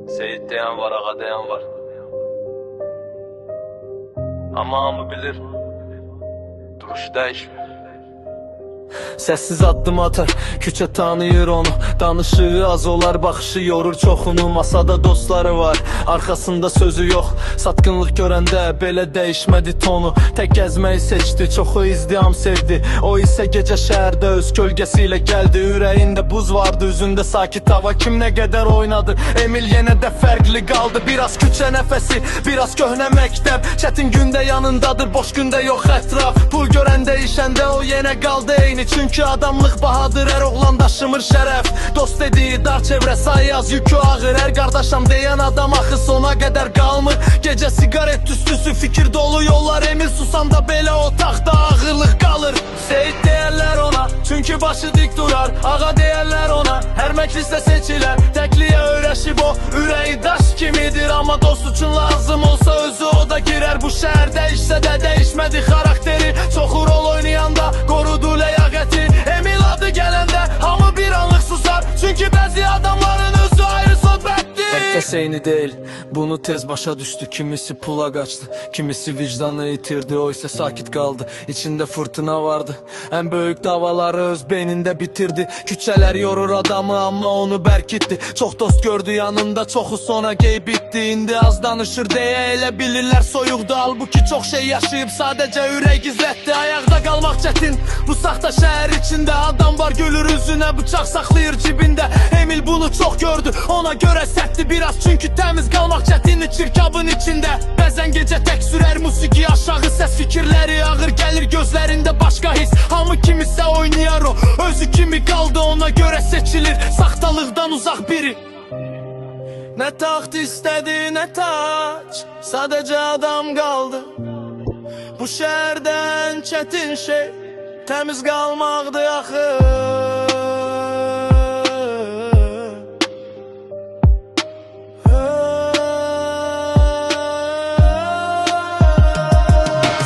Seyit diyen var, ağa diyen var. Ama hamı bilir, duruşu değişmiyor. Sessiz addım atar, küçə tanıyır onu. Danışığı az olar, baxışı yorur çoxunu. Masada dostları var, arxasında sözü yox. Satqınlıq görəndə belə dəyişmədi tonu. Tək gəzməyi seçdi, çoxu izdiham sevdi. O isə gecə şəhərdə öz kölgəsi ilə gəldi. Ürəyində buz vardı, üzündə sakit hava. Kim nə qədər oynadı, Emil yenə də fərqli qaldı. Biraz küçə nəfəsi, biraz köhnə məktəb. Çətin gündə yanındadır, boş gündə yox ətraf. Pul görən dəyişəndə o yenə qaldı eyni. Çünki adamlıq bahadır, hər oğlan daşımır şərəf. Dost dediyi dar çevrə sayı az, yükü ağır. Hər qardaşam deyən adam axı sona qədər qalmır. Gecə sigaret tüstüsü, fikir dolu yollar. Emil susanda belə otaqda ağırlıq qalır. Seyit deyərlər ona, çünki başı dik durar. Ağa deyərlər ona, hər məclisdə seçilər. Təkliyə öyrəşib o, ürəyi daş kimidir. Amma dost üçün lazım olsa özü o da girər. Bu şəhər dəyişsə də dəyişmədi xarakteri. Çoxu rol oynayanda qorudu ləyaqəti. Emil adı gələndə hamı bir anlıq susar. Çünki bəzi adamların özü ayrı söhbətdir. Təkcə eyni deyil, bunu tez başa düşdü. Kimisi pula qaçdı, kimisi vicdanı itirdi. O isə sakit qaldı, içində fırtına vardı. Ən böyük davaları öz beynində bitirdi. Küçələr yorur adamı, amma onu bərkitdi. Çox dost gördü yanında, çoxu sona qeyb bitdi. İndi az danışır deyə elə bilirlər soyuqdu. Halbuki çox şey yaşayıb, sadəcə ürək gizlətdi. Ayaqda qalmaq çətin, bu saxta şəhər içində. Adam var gülür üzünə, bıçaq saxlayır cibində. Emil bunu çox gördü, ona görə sərtdi biraz. Çünki təmiz qalmaq çətin çirkabın içində. Bəzən gecə tək sürər musiqi aşağı, səs fikirləri ağır gəlir, gözlərində başqa his. Hamı kimisə oynayar o, özü kimi qaldı, ona görə seçilir saxtalıqdan uzaq biri. Nə taxt istədi, nə tac, sadəcə adam qaldı. Bu şəhərdən çətin şey təmiz qalmaqdı axı.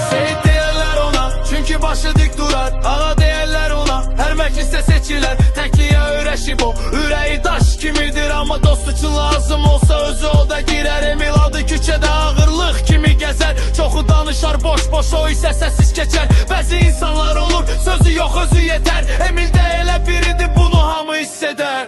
Seyit deyərlər ona, çünki başı dik durar. Ağa deyərlər ona, hər məclisdə seçilər. Təkliyə öyrəşib o, ürəyi daş kimidir. Amma dost üçün lazım olsa özü o da girər. Emil adı küçədə ağırlıq kimi gəzər. Çoxu danışar boş-boş, o isə səssiz keçər. Bəzi insanlar olur, sözü yox özü yetər. Emil də elə biridir, bunu hamı hiss edər.